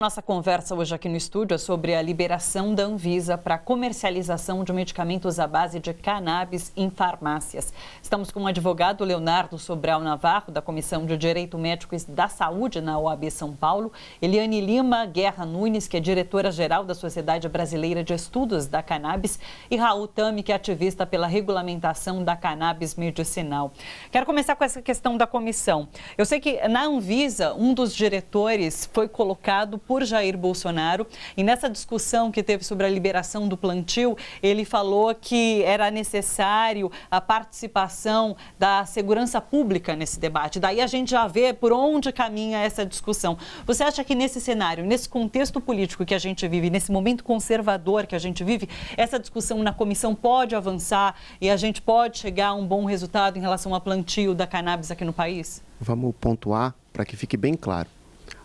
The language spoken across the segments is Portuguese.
Nossa conversa hoje aqui no estúdio é sobre a liberação da Anvisa para comercialização de medicamentos à base de cannabis em farmácias. Estamos com o advogado Leonardo Sobral Navarro, da Comissão de Direito Médico e da Saúde na OAB São Paulo, Eliane Lima Guerra Nunes, que é diretora-geral da Sociedade Brasileira de Estudos da Cannabis, e Raul Tami, que é ativista pela regulamentação da cannabis medicinal. Quero começar com essa questão da comissão. Eu sei que na Anvisa, um dos diretores foi colocado por Jair Bolsonaro, e nessa discussão que teve sobre a liberação do plantio, ele falou que era necessário a participação da segurança pública nesse debate. Daí a gente já vê por onde caminha essa discussão. Você acha que nesse cenário, nesse contexto político que a gente vive, nesse momento conservador que a gente vive, essa discussão na comissão pode avançar e a gente pode chegar a um bom resultado em relação ao plantio da cannabis aqui no país? Vamos pontuar para que fique bem claro.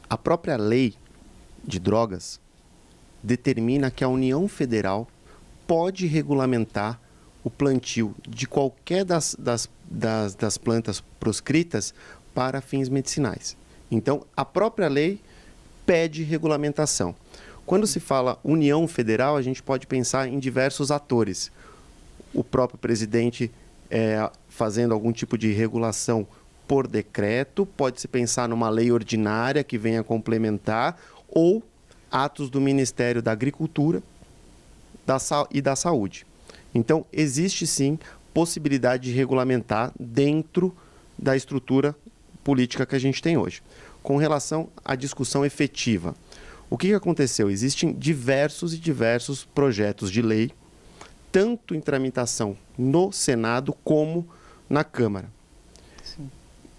A própria lei de drogas determina que a União Federal pode regulamentar o plantio de qualquer das plantas proscritas para fins medicinais. Então, a própria lei pede regulamentação. Quando se fala União Federal, a gente pode pensar em diversos atores. O próprio presidente fazendo algum tipo de regulação por decreto, pode-se pensar numa lei ordinária que venha complementar, ou atos do Ministério da Agricultura e da Saúde. Então, existe sim possibilidade de regulamentar dentro da estrutura política que a gente tem hoje. Com relação à discussão efetiva, o que aconteceu? Existem diversos projetos de lei, tanto em tramitação no Senado como na Câmara.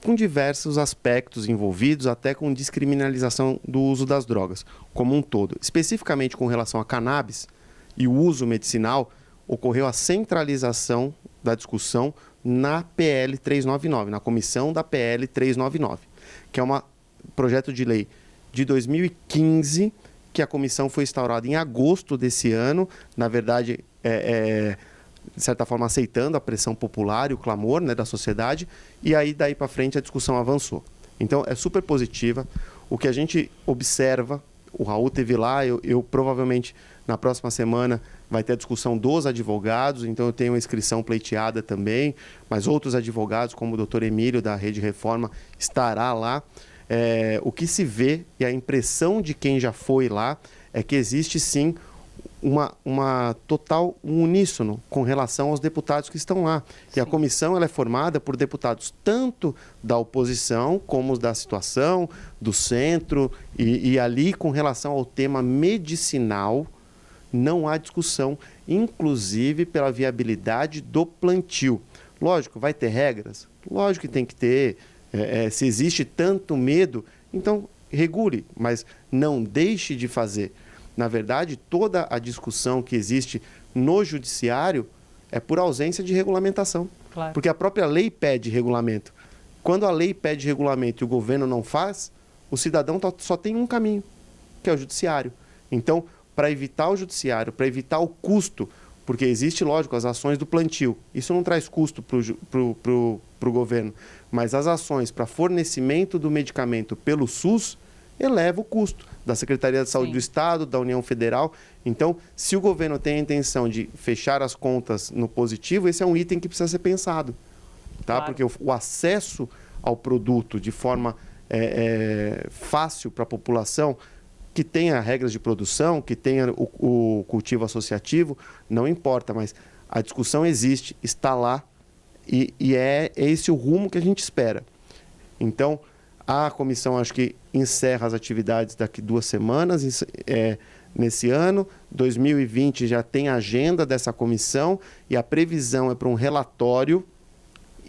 Com diversos aspectos envolvidos, até com descriminalização do uso das drogas, como um todo. Especificamente com relação a cannabis e o uso medicinal, ocorreu a centralização da discussão na PL 399, na comissão da PL 399, que é um projeto de lei de 2015, que a comissão foi instaurada em agosto desse ano, na verdade, de certa forma, aceitando a pressão popular e o clamor, né, da sociedade, e aí, daí para frente, a discussão avançou. Então, é super positiva. O que a gente observa, o Raul teve lá, eu provavelmente, na próxima semana, vai ter a discussão dos advogados, então eu tenho uma inscrição pleiteada também, mas outros advogados, como o Dr. Emílio, da Rede Reforma, estará lá. O que se vê, e a impressão de quem já foi lá, é que existe, sim, uma total uníssono com relação aos deputados que estão lá. Sim. E a comissão ela é formada por deputados tanto da oposição como da situação, do centro, e ali com relação ao tema medicinal não há discussão, inclusive pela viabilidade do plantio. Lógico, vai ter regras? Lógico que tem que ter. Se existe tanto medo, então regule, mas não deixe de fazer. Na verdade, toda a discussão que existe no judiciário é por ausência de regulamentação. Claro. Porque a própria lei pede regulamento. Quando a lei pede regulamento e o governo não faz, o cidadão só tem um caminho, que é o judiciário. Então, para evitar o judiciário, para evitar o custo, porque existe, lógico, as ações do plantio. Isso não traz custo para o governo. Mas as ações para fornecimento do medicamento pelo SUS eleva o custo da Secretaria de Saúde Sim. do Estado, da União Federal. Então, se o governo tem a intenção de fechar as contas no positivo, esse é um item que precisa ser pensado. Tá? Claro. Porque o acesso ao produto de forma fácil para a população, que tenha regras de produção, que tenha o cultivo associativo, não importa, mas a discussão existe, está lá, e é esse o rumo que a gente espera. Então, a comissão, acho que encerra as atividades daqui 2 semanas, nesse ano. 2020 já tem a agenda dessa comissão e a previsão é para um relatório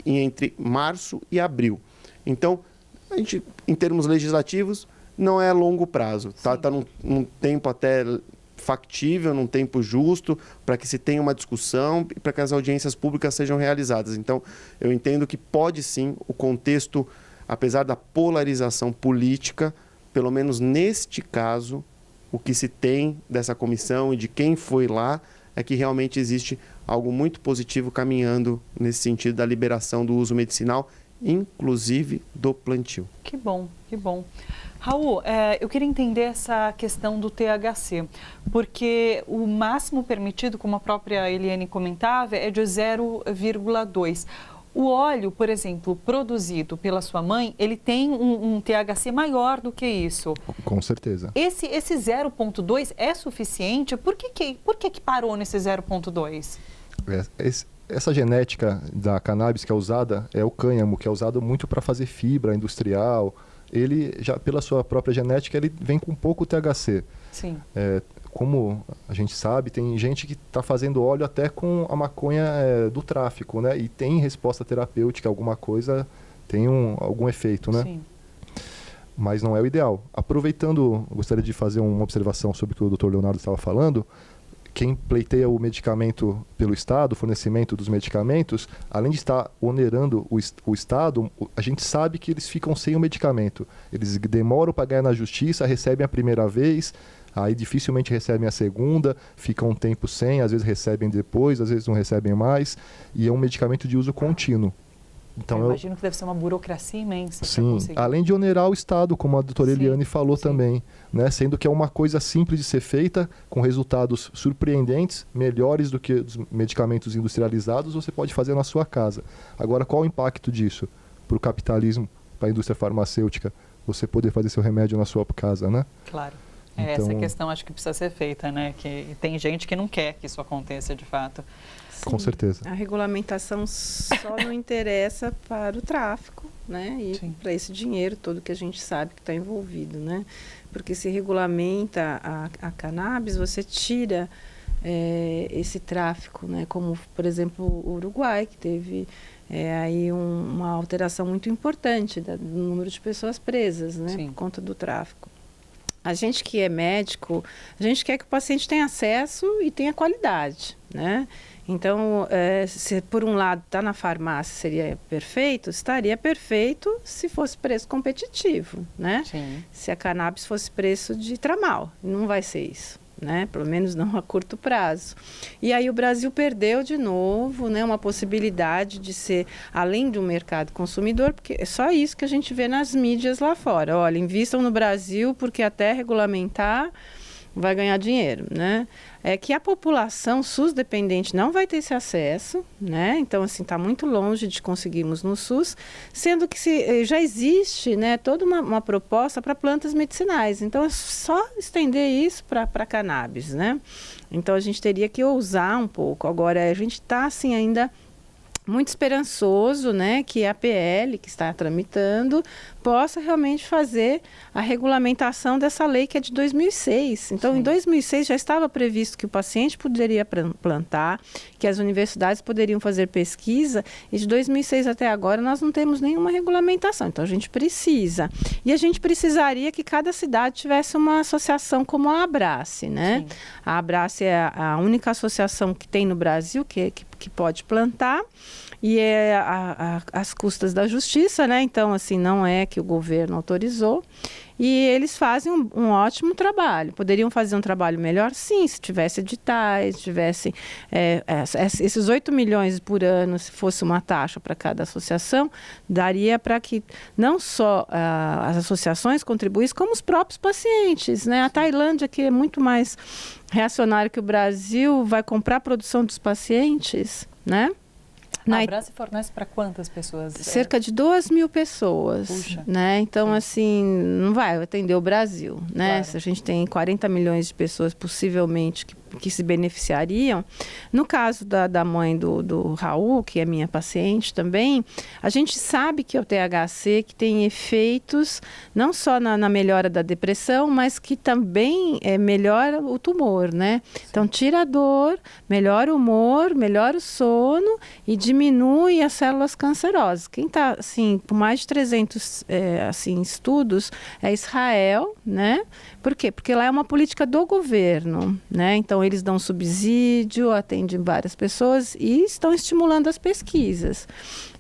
entre março e abril. Então, a gente, em termos legislativos, não é a longo prazo. Está num tempo até factível, num tempo justo, para que se tenha uma discussão e para que as audiências públicas sejam realizadas. Então, eu entendo que pode sim o contexto, apesar da polarização política, pelo menos neste caso, o que se tem dessa comissão e de quem foi lá é que realmente existe algo muito positivo caminhando nesse sentido da liberação do uso medicinal inclusive do plantio. Que bom, que bom. Raul, eu queria entender essa questão do THC, porque o máximo permitido, como a própria Eliane comentava, é de 0,2. O óleo, por exemplo, produzido pela sua mãe, ele tem um THC maior do que isso. Com certeza. Esse 0,2 é suficiente? Por que parou nesse 0,2? Essa genética da cannabis que é usada é o cânhamo, que é usado muito para fazer fibra industrial. Ele, já pela sua própria genética, ele vem com pouco THC. Sim. Como a gente sabe, tem gente que está fazendo óleo até com a maconha do tráfico, né? E tem resposta terapêutica, alguma coisa, tem algum efeito, né? Sim. Mas não é o ideal. Aproveitando, gostaria de fazer uma observação sobre o que o Dr. Leonardo estava falando. Quem pleiteia o medicamento pelo Estado, o fornecimento dos medicamentos, além de estar onerando o Estado, a gente sabe que eles ficam sem o medicamento. Eles demoram para ganhar na justiça, recebem a primeira vez, aí dificilmente recebem a segunda, ficam um tempo sem, às vezes recebem depois, às vezes não recebem mais, e é um medicamento de uso contínuo. Então, eu imagino que deve ser uma burocracia imensa. Sim, além de onerar o Estado, como a doutora Eliane falou também, né? Sendo que é uma coisa simples de ser feita, com resultados surpreendentes, melhores do que os medicamentos industrializados, você pode fazer na sua casa. Agora, qual o impacto disso para o capitalismo, para a indústria farmacêutica? Você poder fazer seu remédio na sua casa, né? Claro. Essa questão acho que precisa ser feita, né? Que tem gente que não quer que isso aconteça de fato. Sim, com certeza. A regulamentação só não interessa para o tráfico, né? E para esse dinheiro todo que a gente sabe que está envolvido, né? Porque se regulamenta a cannabis, você tira esse tráfico, né? Como, por exemplo, o Uruguai, que teve aí uma alteração muito importante do número de pessoas presas, né? Por conta do tráfico. A gente que é médico, a gente quer que o paciente tenha acesso e tenha qualidade, né? Então, se por um lado está na farmácia seria perfeito, estaria perfeito se fosse preço competitivo, né? Sim. Se a cannabis fosse preço de tramal, não vai ser isso, né? Pelo menos não a curto prazo. E aí o Brasil perdeu de novo, né, uma possibilidade de ser, além de um mercado consumidor, porque é só isso que a gente vê nas mídias lá fora. Olha, invistam no Brasil porque até regulamentar vai ganhar dinheiro, né? É que a população SUS dependente não vai ter esse acesso, né? Então, assim, está muito longe de conseguirmos no SUS, sendo que já existe, né, toda uma proposta para plantas medicinais. Então, é só estender isso para cannabis, né? Então, a gente teria que ousar um pouco. Agora, a gente está, assim, ainda muito esperançoso, né, que a PL, que está tramitando, possa realmente fazer a regulamentação dessa lei que é de 2006. Então, em 2006 já estava previsto que o paciente poderia plantar, que as universidades poderiam fazer pesquisa, e de 2006 até agora nós não temos nenhuma regulamentação. Então, a gente precisa. E a gente precisaria que cada cidade tivesse uma associação como a Abrace, né? Sim. A Abrace é a única associação que tem no Brasil que pode plantar, e é às custas da justiça, né? Então, assim, não é que o governo autorizou. E eles fazem um ótimo trabalho. Poderiam fazer um trabalho melhor? Sim, se tivesse editais, tivesse esses 8 milhões por ano, se fosse uma taxa para cada associação, daria para que não só as associações contribuíssem, como os próprios pacientes, né? A Tailândia, que é muito mais reacionária que o Brasil, vai comprar a produção dos pacientes, né? A Abrace fornece para quantas pessoas? Cerca de 2.000 pessoas. Puxa. Né? Então, assim, não vai atender o Brasil, né? Claro. Se a gente tem 40 milhões de pessoas, possivelmente, que se beneficiariam. No caso da mãe do Raul, que é minha paciente também, a gente sabe que é o THC que tem efeitos não só na melhora da depressão, mas que também melhora o tumor, né? Sim. Então, tira a dor, melhora o humor, melhora o sono e diminui as células cancerosas. Quem está, assim, com mais de 300 estudos é Israel, né? Por quê? Porque lá é uma política do governo, né? Então, eles dão subsídio, atendem várias pessoas e estão estimulando as pesquisas.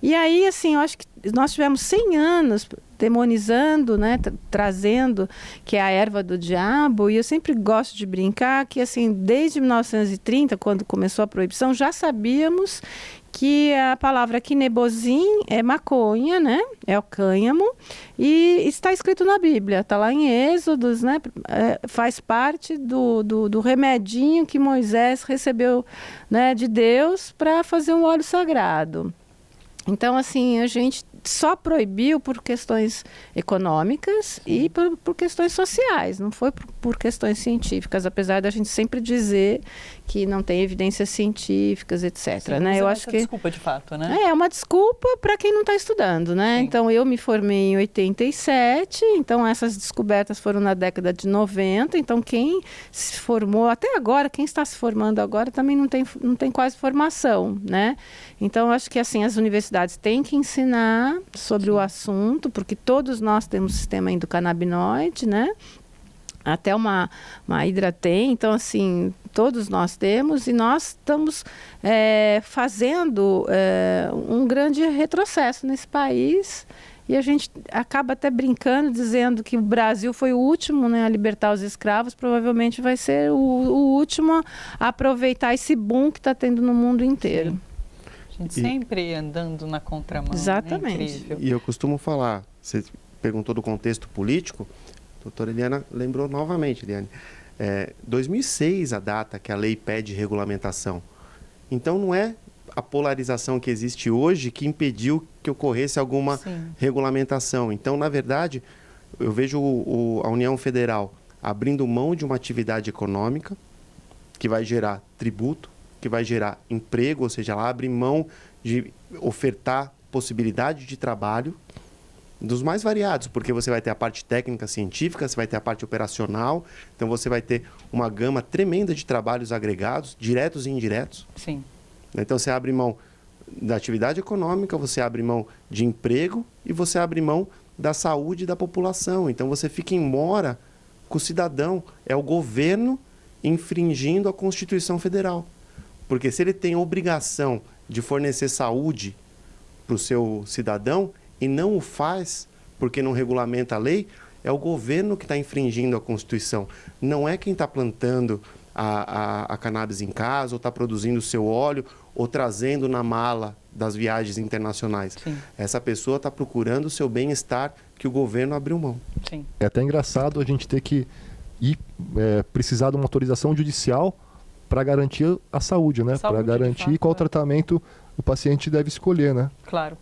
E aí, assim, eu acho que nós tivemos 100 anos demonizando, né, trazendo que é a erva do diabo, e eu sempre gosto de brincar que, assim, desde 1930, quando começou a proibição, já sabíamos que a palavra quinebozim é maconha, né? É o cânhamo, e está escrito na Bíblia, está lá em Êxodos, né? Faz parte do remedinho que Moisés recebeu, né, de Deus para fazer um óleo sagrado. Então, assim, a gente só proibiu por questões econômicas e por questões sociais, não foi por questões científicas, apesar da gente sempre dizer que não tem evidências científicas, etc. Sim, né? Eu acho que desculpa de fato, né? É uma desculpa para quem não está estudando, né? Sim. Então, eu me formei em 87, então essas descobertas foram na década de 90, então quem se formou, até agora, quem está se formando agora também não tem quase formação, né? Então, eu acho que assim, as universidades têm que ensinar sobre o assunto, porque todos nós temos sistema endocannabinoide, né? Até uma hidra tem, então assim, todos nós temos, e nós estamos fazendo um grande retrocesso nesse país, e a gente acaba até brincando, dizendo que o Brasil foi o último, né, a libertar os escravos, provavelmente vai ser o último a aproveitar esse boom que está tendo no mundo inteiro. Sim. A gente sempre andando na contramão. Exatamente. Né? Incrível. E eu costumo falar, você perguntou do contexto político, a doutora Eliana lembrou novamente, Eliane. 2006 a data que a lei pede regulamentação. Então não é a polarização que existe hoje que impediu que ocorresse alguma regulamentação. Então, na verdade, eu vejo a União Federal abrindo mão de uma atividade econômica que vai gerar tributo, que vai gerar emprego, ou seja, ela abre mão de ofertar possibilidade de trabalho dos mais variados, porque você vai ter a parte técnica científica, você vai ter a parte operacional, então você vai ter uma gama tremenda de trabalhos agregados, diretos e indiretos. Sim. Então você abre mão da atividade econômica, você abre mão de emprego e você abre mão da saúde da população. Então você fica em mora com o cidadão, é o governo infringindo a Constituição Federal. Porque se ele tem a obrigação de fornecer saúde para o seu cidadão e não o faz porque não regulamenta a lei, é o governo que está infringindo a Constituição. Não é quem está plantando a cannabis em casa, ou está produzindo o seu óleo, ou trazendo na mala das viagens internacionais. Sim. Essa pessoa está procurando o seu bem-estar que o governo abriu mão. Sim. É até engraçado a gente ter que precisar de uma autorização judicial para garantir a saúde, né? Para garantir qual tratamento o paciente deve escolher, né? Claro.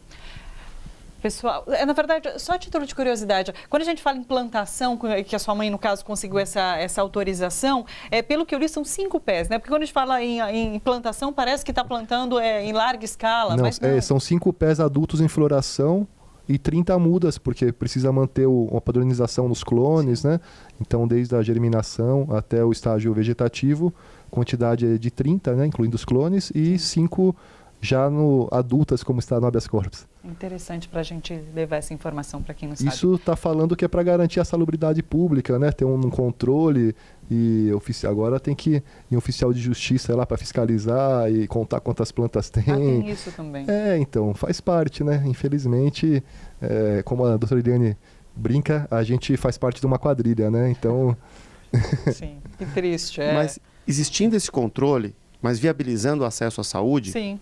Pessoal, na verdade, só a título de curiosidade, quando a gente fala em plantação, que a sua mãe, no caso, conseguiu essa autorização, pelo que eu li, são 5 pés, né? Porque quando a gente fala em plantação, parece que está plantando em larga escala, não, mas não. São 5 pés adultos em floração e 30 mudas, porque precisa manter uma padronização nos clones, né? Então, desde a germinação até o estágio vegetativo, quantidade é de 30, né? Incluindo os clones, e 5 já adultas, como está no habeas corpus. Interessante para a gente levar essa informação para quem não sabe. Isso está falando que é para garantir a salubridade pública, né? Ter um controle, e agora tem que ir em oficial de justiça lá para fiscalizar e contar quantas plantas tem. Tem isso também. Então, faz parte, né? Infelizmente, como a doutora Eliane brinca, a gente faz parte de uma quadrilha, né? Então... Sim, que triste. Mas existindo esse controle, mas viabilizando o acesso à saúde, sim,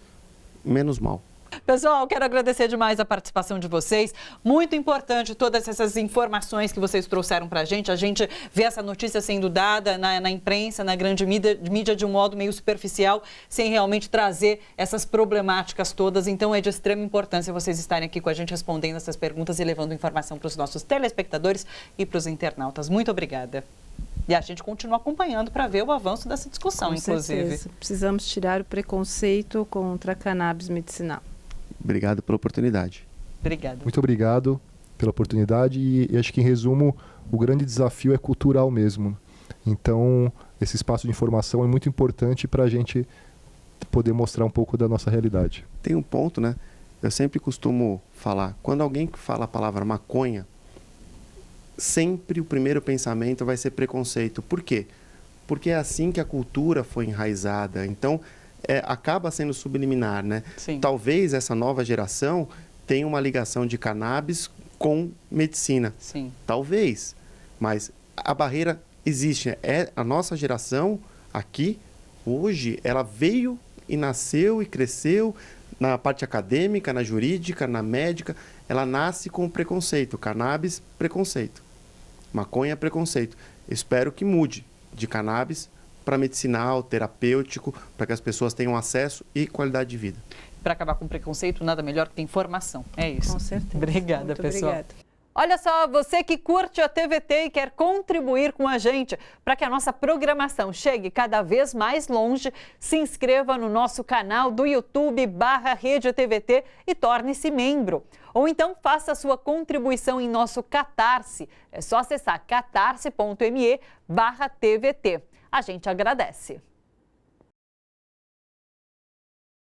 menos mal. Pessoal, quero agradecer demais a participação de vocês. Muito importante todas essas informações que vocês trouxeram para a gente vê essa notícia sendo dada na imprensa, na grande mídia de um modo meio superficial, sem realmente trazer essas problemáticas todas. Então é de extrema importância vocês estarem aqui com a gente respondendo essas perguntas e levando informação para os nossos telespectadores e para os internautas. Muito obrigada. E a gente continua acompanhando para ver o avanço dessa discussão, inclusive. Certeza. Precisamos tirar o preconceito contra a cannabis medicinal. Obrigado pela oportunidade. Obrigada. Muito obrigado pela oportunidade e acho que, em resumo, o grande desafio é cultural mesmo. Então, esse espaço de informação é muito importante para a gente poder mostrar um pouco da nossa realidade. Tem um ponto, né? Eu sempre costumo falar, quando alguém fala a palavra maconha, sempre o primeiro pensamento vai ser preconceito. Por quê? Porque é assim que a cultura foi enraizada. Então, acaba sendo subliminar, né? Sim. Talvez essa nova geração tenha uma ligação de cannabis com medicina. Sim. Talvez. Mas a barreira existe. A nossa geração aqui, hoje, ela veio e nasceu e cresceu na parte acadêmica, na jurídica, na médica, ela nasce com preconceito. Cannabis, preconceito. Maconha, preconceito. Espero que mude de cannabis para medicinal, terapêutico, para que as pessoas tenham acesso e qualidade de vida. Para acabar com preconceito, nada melhor que ter informação. É isso. Com certeza. Obrigada, muito pessoal. Obrigada. Olha só, você que curte a TVT e quer contribuir com a gente para que a nossa programação chegue cada vez mais longe, se inscreva no nosso canal do YouTube/Rede TVT e torne-se membro. Ou então faça a sua contribuição em nosso Catarse. É só acessar catarse.me/TVT. A gente agradece.